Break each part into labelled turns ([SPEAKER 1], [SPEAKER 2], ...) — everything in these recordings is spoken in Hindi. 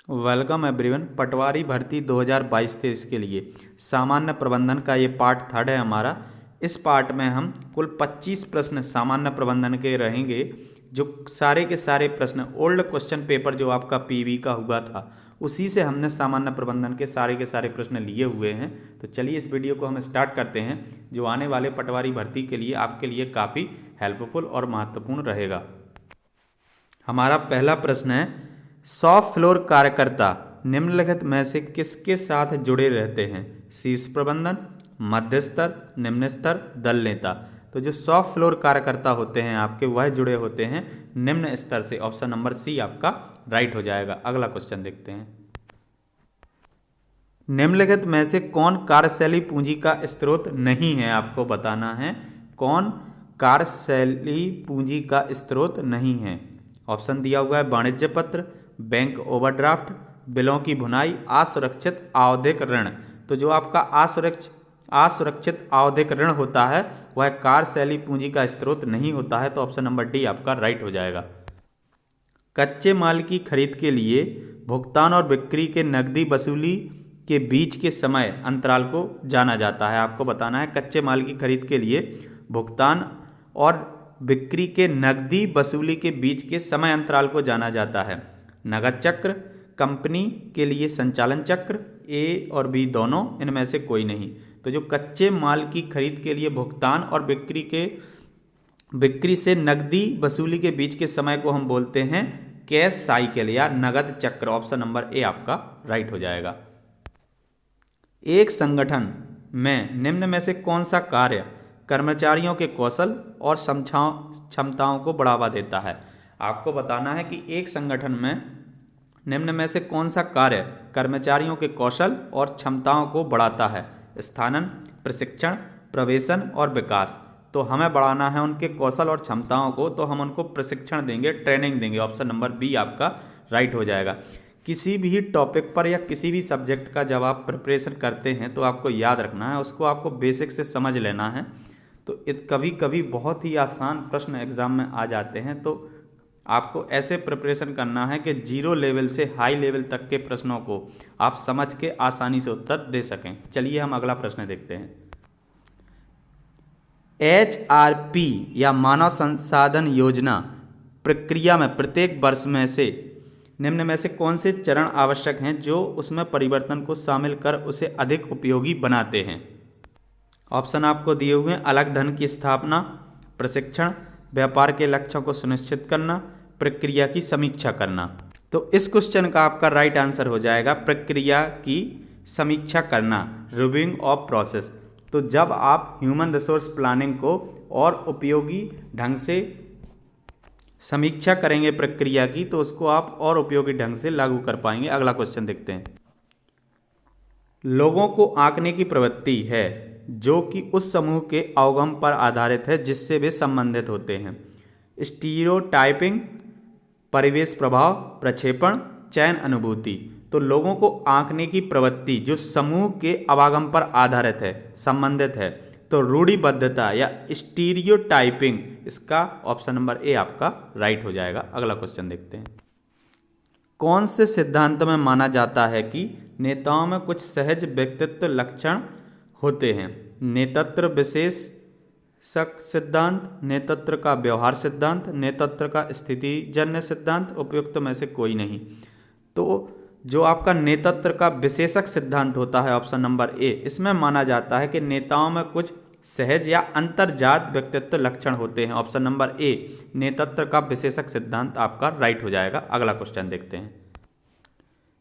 [SPEAKER 1] Welcome everyone. पटवारी भर्ती 2022-23 के लिए सामान्य प्रबंधन का ये पार्ट थर्ड है हमारा। इस पार्ट में हम कुल 25 प्रश्न सामान्य प्रबंधन के रहेंगे। जो सारे के सारे प्रश्न ओल्ड क्वेश्चन पेपर जो आपका पीवी का हुआ था उसी से हमने सामान्य प्रबंधन के सारे प्रश्न लिए हुए हैं। तो चलिए इस वीडियो को हम स्टार्ट करते हैं, जो आने वाले पटवारी भर्ती के लिए आपके लिए काफ़ी हेल्पफुल और महत्वपूर्ण रहेगा। हमारा पहला प्रश्न है, शॉप फ्लोर कार्यकर्ता निम्नलिखित में से किसके साथ जुड़े रहते हैं? शीर्ष प्रबंधन, मध्य स्तर, निम्न स्तर, दल नेता। तो जो शॉप फ्लोर कार्यकर्ता होते हैं आपके वह जुड़े होते हैं निम्न स्तर से। ऑप्शन नंबर सी आपका राइट हो जाएगा। अगला क्वेश्चन देखते हैं। निम्नलिखित में से कौन कार्यशैली पूंजी का स्रोत नहीं है? आपको बताना है कौन कार्यशैली पूंजी का स्रोत नहीं है। ऑप्शन दिया हुआ है वाणिज्य पत्र, बैंक ओवरड्राफ्ट, बिलों की भुनाई, असुरक्षित आवधिक ऋण। तो जो आपका असुरक्षित आवधिक ऋण होता है वह कार्यशैली पूंजी का स्रोत नहीं होता है। तो ऑप्शन नंबर डी आपका राइट हो जाएगा। कच्चे माल की खरीद के लिए भुगतान और बिक्री के नकदी वसूली के बीच के समय अंतराल को जाना जाता है। आपको बताना है कच्चे माल की खरीद के लिए भुगतान और बिक्री के नकदी वसूली के बीच के समय अंतराल को जाना जाता है नगद चक्र, कंपनी के लिए संचालन चक्र, ए और बी दोनों, इनमें से कोई नहीं। तो जो कच्चे माल की खरीद के लिए भुगतान और बिक्री से नकदी वसूली के बीच के समय को हम बोलते हैं कैश साइकिल या नगद चक्र। ऑप्शन नंबर ए आपका राइट हो जाएगा। एक संगठन में निम्न में से कौन सा कार्य कर्मचारियों के कौशल और क्षमताओं को बढ़ावा देता है? आपको बताना है कि एक संगठन में निम्न में से कौन सा कार्य कर्मचारियों के कौशल और क्षमताओं को बढ़ाता है? स्थानन, प्रशिक्षण, प्रवेशन और विकास। तो हमें बढ़ाना है उनके कौशल और क्षमताओं को, तो हम उनको प्रशिक्षण देंगे, ट्रेनिंग देंगे। ऑप्शन नंबर बी आपका राइट हो जाएगा। किसी भी टॉपिक पर या किसी भी सब्जेक्ट का जब आप प्रिपरेशन करते हैं तो आपको याद रखना है, उसको आपको बेसिक से समझ लेना है। तो कभी कभी बहुत ही आसान प्रश्न एग्जाम में आ जाते हैं, तो आपको ऐसे प्रिपरेशन करना है कि जीरो लेवल से हाई लेवल तक के प्रश्नों को आप समझ के आसानी से उत्तर दे सकें। चलिए हम अगला प्रश्न देखते हैं। HRP या मानव संसाधन योजना प्रक्रिया में प्रत्येक वर्ष में से निम्न में से कौन से चरण आवश्यक हैं जो उसमें परिवर्तन को शामिल कर उसे अधिक उपयोगी बनाते हैं? ऑप्शन आपको दिए हुए हैं, अलग धन की स्थापना, प्रशिक्षण, व्यापार के लक्ष्यों को सुनिश्चित करना, प्रक्रिया की समीक्षा करना। तो इस क्वेश्चन का आपका राइट आंसर हो जाएगा प्रक्रिया की समीक्षा करना, रिव्यूइंग ऑफ प्रोसेस। तो जब आप ह्यूमन रिसोर्स प्लानिंग को और उपयोगी ढंग से समीक्षा करेंगे प्रक्रिया की, तो उसको आप और उपयोगी ढंग से लागू कर पाएंगे। अगला क्वेश्चन देखते हैं। लोगों को आंकने की प्रवृत्ति है जो कि उस समूह के अवगम पर आधारित है जिससे वे संबंधित होते हैं। स्टीरियोटाइपिंग, परिवेश प्रभाव, प्रक्षेपण, चयन अनुभूति। तो लोगों को आंकने की प्रवृत्ति जो समूह के अवागम पर आधारित है, संबंधित है, तो रूढ़िबद्धता या स्टीरियोटाइपिंग, इसका ऑप्शन नंबर ए आपका राइट हो जाएगा। अगला क्वेश्चन देखते हैं। कौन से सिद्धांत में माना जाता है कि नेताओं में कुछ सहज व्यक्तित्व लक्षण होते हैं? नेतृत्व विशेषक सिद्धांत, नेतृत्व का व्यवहार सिद्धांत, नेतृत्व का स्थितिजन्य सिद्धांत, उपयुक्त में से कोई नहीं। तो जो आपका नेतृत्व का विशेषक सिद्धांत होता है ऑप्शन नंबर ए, इसमें माना जाता है कि नेताओं में कुछ सहज या अंतर्जात व्यक्तित्व लक्षण होते हैं। ऑप्शन नंबर ए नेतृत्व का विशेषक सिद्धांत आपका राइट हो जाएगा। अगला क्वेश्चन देखते हैं।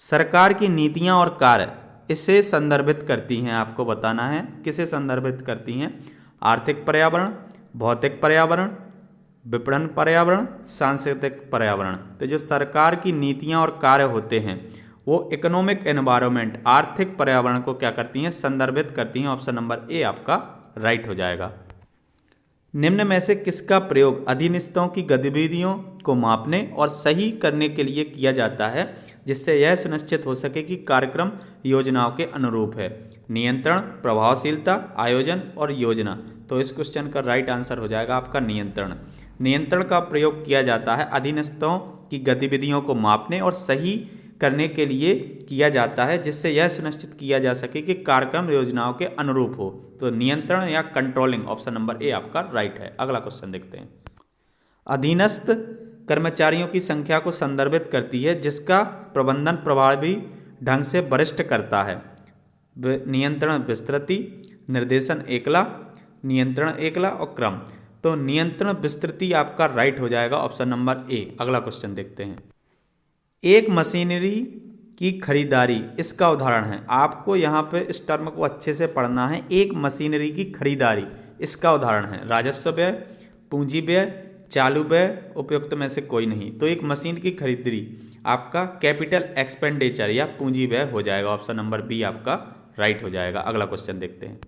[SPEAKER 1] सरकार की नीतियां और कार्य इसे संदर्भित करती हैं। आपको बताना है किसे संदर्भित करती हैं? आर्थिक पर्यावरण, भौतिक पर्यावरण, विपणन पर्यावरण, सांस्कृतिक पर्यावरण। तो जो सरकार की नीतियां और कार्य होते हैं वो इकोनॉमिक एनवायरनमेंट, आर्थिक पर्यावरण को क्या करती हैं? संदर्भित करती हैं। ऑप्शन नंबर ए आपका राइट हो जाएगा। निम्न में से किसका प्रयोग अधीनस्थों की गतिविधियों को मापने और सही करने के लिए किया जाता है जिससे यह सुनिश्चित हो सके कि कार्यक्रम योजनाओं के अनुरूप है? नियंत्रण, प्रभावशीलता, आयोजन और योजना। तो इस क्वेश्चन का राइट आंसर हो जाएगा आपका नियंत्रण। नियंत्रण का प्रयोग किया जाता है अधीनस्थों की गतिविधियों को मापने और सही करने के लिए किया जाता है, जिससे यह सुनिश्चित किया जा सके कि कार्यक्रम योजनाओं के अनुरूप हो। तो नियंत्रण या कंट्रोलिंग, ऑप्शन नंबर ए आपका राइट है। अगला क्वेश्चन देखते हैं। अधीनस्थ कर्मचारियों की संख्या को संदर्भित करती है जिसका प्रबंधन प्रभावी ढंग से वरिष्ठ करता है। नियंत्रण विस्तृति, निर्देशन एकला, नियंत्रण एकला और क्रम। तो नियंत्रण विस्तृति आपका राइट हो जाएगा, ऑप्शन नंबर ए। अगला क्वेश्चन देखते हैं। एक मशीनरी की खरीदारी इसका उदाहरण है। आपको यहाँ पे इस टर्म को अच्छे से पढ़ना है। एक मशीनरी की खरीदारी इसका उदाहरण है। राजस्व व्यय, पूंजी व्यय, चालू व्यय, उपयुक्त में से कोई नहीं। तो एक मशीन की खरीदारी आपका कैपिटल एक्सपेंडिचर या पूंजी व्यय हो जाएगा, ऑप्शन नंबर बी आपका राइट हो जाएगा। अगला क्वेश्चन देखते हैं।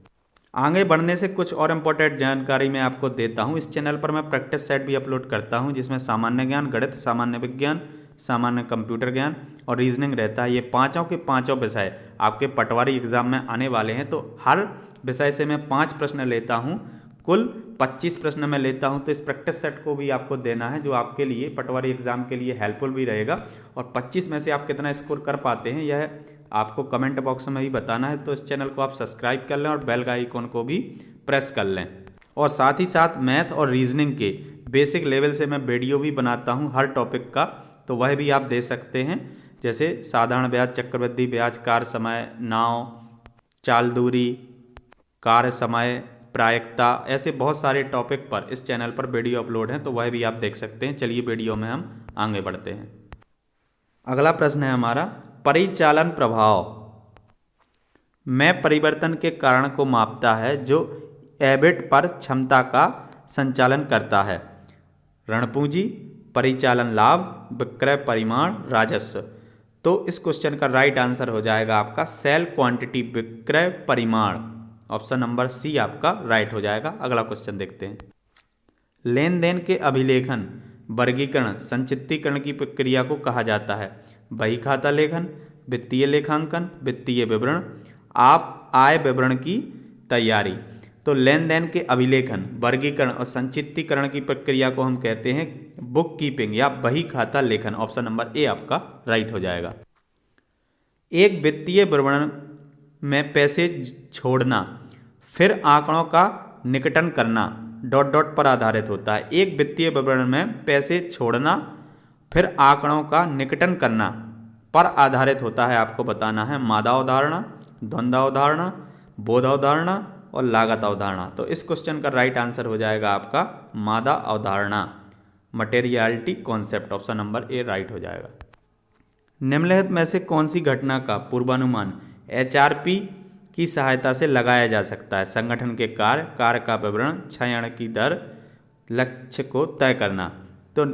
[SPEAKER 1] आगे बढ़ने से कुछ और इम्पोर्टेंट जानकारी मैं आपको देता हूं। इस चैनल पर मैं प्रैक्टिस सेट भी अपलोड करता हूं, जिसमें सामान्य ज्ञान, गणित, सामान्य विज्ञान, सामान्य कंप्यूटर ज्ञान और रीजनिंग रहता है। ये पांचों के पांचों विषय आपके पटवारी एग्जाम में आने वाले हैं। तो हर विषय से मैं 5 प्रश्न लेता हूँ, कुल 25 प्रश्न मैं लेता हूँ। तो इस प्रैक्टिस सेट को भी आपको देना है, जो आपके लिए पटवारी एग्जाम के लिए हेल्पफुल भी रहेगा। और 25 में से आप कितना स्कोर कर पाते हैं यह आपको कमेंट बॉक्स में ही बताना है। तो इस चैनल को आप सब्सक्राइब कर लें और बेल का आइकॉन को भी प्रेस कर लें। और साथ ही साथ मैथ और रीजनिंग के बेसिक लेवल से मैं वीडियो भी बनाता हूं हर टॉपिक का, तो वह भी आप दे सकते हैं। जैसे साधारण ब्याज, चक्रवृद्धि ब्याज, कार्य समय, नाव, चाल दूरी, कार्य समय, प्रायिकता, ऐसे बहुत सारे टॉपिक पर इस चैनल पर वीडियो अपलोड हैं, तो वह भी आप देख सकते हैं। चलिए वीडियो में हम आगे बढ़ते हैं। अगला प्रश्न है हमारा, परिचालन प्रभाव में परिवर्तन के कारण को मापता है जो एबिट पर क्षमता का संचालन करता है। ऋण पूंजी, परिचालन लाभ, विक्रय परिमाण, राजस्व। तो इस क्वेश्चन का राइट आंसर हो जाएगा आपका सेल क्वांटिटी, विक्रय परिमाण, ऑप्शन नंबर सी आपका राइट हो जाएगा। अगला क्वेश्चन देखते हैं। लेन देन के अभिलेखन, वर्गीकरण, संचितीकरण की प्रक्रिया को कहा जाता है। बही खाता लेखन, वित्तीय लेखांकन, वित्तीय विवरण, आप आय विवरण की तैयारी। तो लेन देन के अभिलेखन, वर्गीकरण और संचितीकरण की प्रक्रिया को हम कहते हैं बुक कीपिंग या बही खाता लेखन, ऑप्शन नंबर ए आपका राइट हो जाएगा। एक वित्तीय विवरण में पैसे छोड़ना फिर आंकड़ों का निकटन करना डॉट डॉट पर आधारित होता है। एक वित्तीय विवरण में पैसे छोड़ना फिर आंकड़ों का निकटन करना पर आधारित होता है। आपको बताना है मादा अवधारणा, द्वंद्व अवधारणा, बोध अवधारणा और लागत अवधारणा। तो इस क्वेश्चन का राइट आंसर हो जाएगा आपका मादा अवधारणा, materiality concept, option number A right हो जाएगा। निम्नलिखित में से कौन सी घटना का पूर्वानुमान एचआरपी की सहायता से लगाया जा सकता है। संगठन के कार्य, कार्य का विवरण, क्षयण की दर, लक्ष्य को तय करना। तो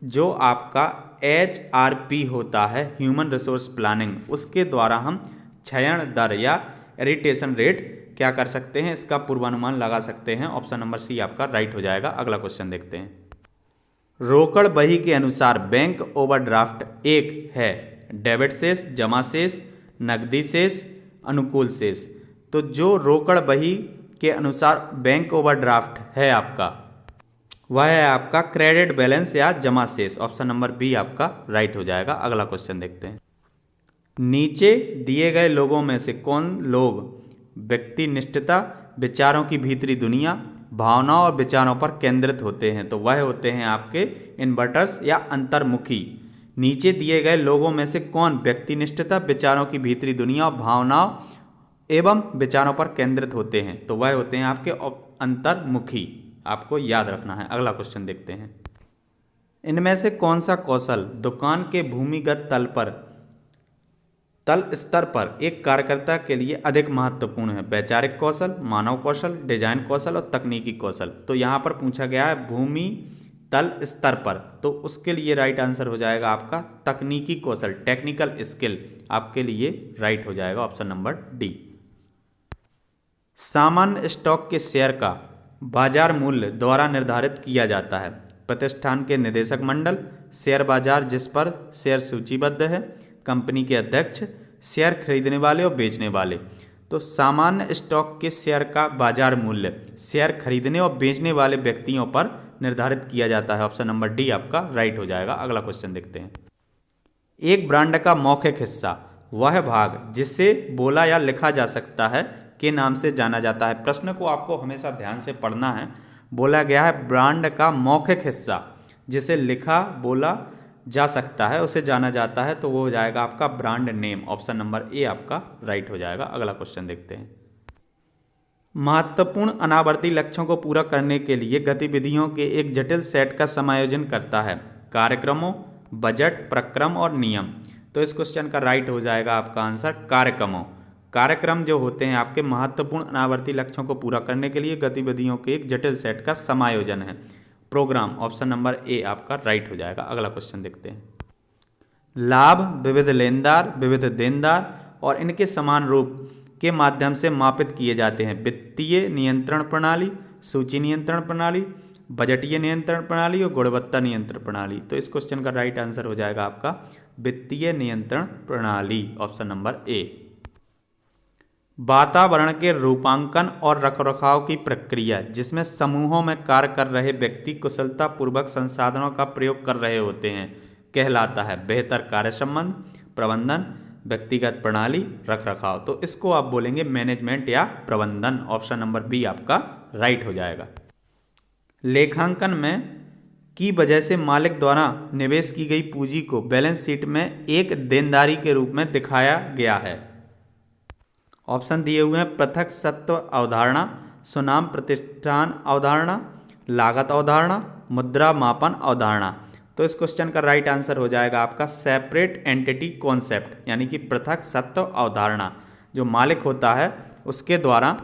[SPEAKER 1] जो आपका HRP होता है, ह्यूमन रिसोर्स प्लानिंग, उसके द्वारा हम क्षयण दर या इरिटेशन रेट क्या कर सकते हैं, इसका पूर्वानुमान लगा सकते हैं। ऑप्शन नंबर सी आपका राइट हो जाएगा। अगला क्वेश्चन देखते हैं। रोकड़ बही के अनुसार बैंक ओवरड्राफ्ट एक है डेबिट शेष, जमा शेष, नकदी शेष, अनुकूल शेष। तो जो रोकड़ बही के अनुसार बैंक ओवरड्राफ्ट है आपका, वह है आपका क्रेडिट बैलेंस या जमा शेष, ऑप्शन नंबर बी आपका राइट हो जाएगा। अगला क्वेश्चन देखते हैं। नीचे दिए गए लोगों में से कौन लोग व्यक्तिनिष्ठता, विचारों की भीतरी दुनिया, भावनाओं और विचारों पर केंद्रित होते हैं। तो वह होते हैं आपके इन्वर्टर्स या अंतर्मुखी। नीचे दिए गए लोगों में से कौन व्यक्तिनिष्ठता, विचारों की भीतरी दुनिया और भावनाओं एवं विचारों पर केंद्रित होते हैं। तो वह होते हैं आपके अंतर्मुखी, आपको याद रखना है। अगला क्वेश्चन देखते हैं। इनमें से कौन सा कौशल दुकान के भूमिगत तल स्तर पर एक कार्यकर्ता के लिए अधिक महत्वपूर्ण है। वैचारिक कौशल, मानव कौशल, डिजाइन कौशल और तकनीकी कौशल। तो यहाँ पर पूछा गया है भूमि तल स्तर पर, तो उसके लिए राइट आंसर हो जाएगा आपका तकनीकी कौशल, टेक्निकल स्किल, आपके लिए राइट हो जाएगा ऑप्शन नंबर डी। सामान्य स्टॉक के शेयर का बाजार मूल्य द्वारा निर्धारित किया जाता है। प्रतिष्ठान के निदेशक मंडल, शेयर बाजार जिस पर शेयर सूचीबद्ध है, कंपनी के अध्यक्ष, शेयर खरीदने वाले और बेचने वाले। तो सामान्य स्टॉक के शेयर का बाजार मूल्य शेयर खरीदने और बेचने वाले व्यक्तियों पर निर्धारित किया जाता है। ऑप्शन नंबर डी आपका राइट हो जाएगा। अगला क्वेश्चन देखते हैं। एक ब्रांड का मौखिक हिस्सा वह भाग जिसे बोला या लिखा जा सकता है के नाम से जाना जाता है। प्रश्न को आपको हमेशा ध्यान से पढ़ना है। बोला गया है ब्रांड का मौखिक हिस्सा जिसे लिखा बोला जा सकता है उसे जाना जाता है, तो वो हो जाएगा आपका brand name. Option number A आपका राइट हो जाएगा। अगला क्वेश्चन देखते हैं। महत्वपूर्ण अनावर्ती लक्ष्यों को पूरा करने के लिए गतिविधियों के एक जटिल सेट का समायोजन करता है। कार्यक्रमों, बजट, प्रक्रम और नियम। तो इस क्वेश्चन का राइट हो जाएगा आपका आंसर कार्यक्रमों। कार्यक्रम जो होते हैं आपके महत्वपूर्ण अनावर्ती लक्ष्यों को पूरा करने के लिए गतिविधियों के एक जटिल सेट का समायोजन है। प्रोग्राम ऑप्शन नंबर ए आपका राइट हो जाएगा। अगला क्वेश्चन देखते हैं। लाभ विविध लेनदार, विविध देनदार और इनके समान रूप के माध्यम से मापित किए जाते हैं। वित्तीय नियंत्रण प्रणाली, सूची नियंत्रण प्रणाली, बजटीय नियंत्रण प्रणाली और गुणवत्ता नियंत्रण प्रणाली। तो इस क्वेश्चन का राइट आंसर हो जाएगा आपका वित्तीय नियंत्रण प्रणाली। Option number A. वातावरण के रूपांकन और रखरखाव की प्रक्रिया जिसमें समूहों में कार्य कर रहे व्यक्ति कुशलतापूर्वक संसाधनों का प्रयोग कर रहे होते हैं कहलाता है बेहतर कार्य संबंध, प्रबंधन, व्यक्तिगत प्रणाली, रखरखाव। तो इसको आप बोलेंगे मैनेजमेंट या प्रबंधन। ऑप्शन नंबर बी आपका राइट हो जाएगा। लेखांकन में की वजह से मालिक द्वारा निवेश की गई पूंजी को बैलेंस शीट में एक देनदारी के रूप में दिखाया गया है। ऑप्शन दिए हुए हैं पृथक सत्व अवधारणा, सुनाम प्रतिष्ठान अवधारणा, लागत अवधारणा, मुद्रा मापन अवधारणा। तो इस क्वेश्चन का राइट आंसर हो जाएगा आपका सेपरेट एंटिटी कॉन्सेप्ट, यानी कि पृथक सत्व अवधारणा। जो मालिक होता है उसके द्वारा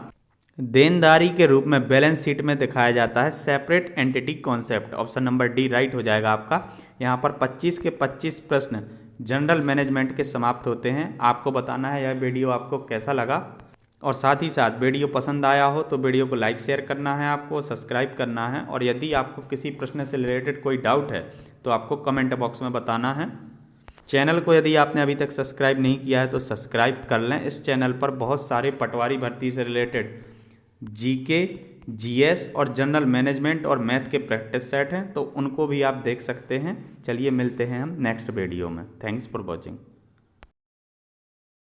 [SPEAKER 1] देनदारी के रूप में बैलेंस शीट में दिखाया जाता है separate entity concept. Option number D right हो जाएगा आपका। यहाँ पर 25 के 25 प्रश्न जनरल मैनेजमेंट के समाप्त होते हैं। आपको बताना है यह वीडियो आपको कैसा लगा, और साथ ही साथ वीडियो पसंद आया हो तो वीडियो को लाइक शेयर करना है, आपको सब्सक्राइब करना है, और यदि आपको किसी प्रश्न से रिलेटेड कोई डाउट है तो आपको कमेंट बॉक्स में बताना है। चैनल को यदि आपने अभी तक सब्सक्राइब नहीं किया है तो सब्सक्राइब कर लें। इस चैनल पर बहुत सारे पटवारी भर्ती से रिलेटेड जीके, जीएस और जनरल मैनेजमेंट और मैथ के प्रैक्टिस सेट हैं, तो उनको भी आप देख सकते हैं। चलिए मिलते हैं हम नेक्स्ट वीडियो में। Thanks for watching.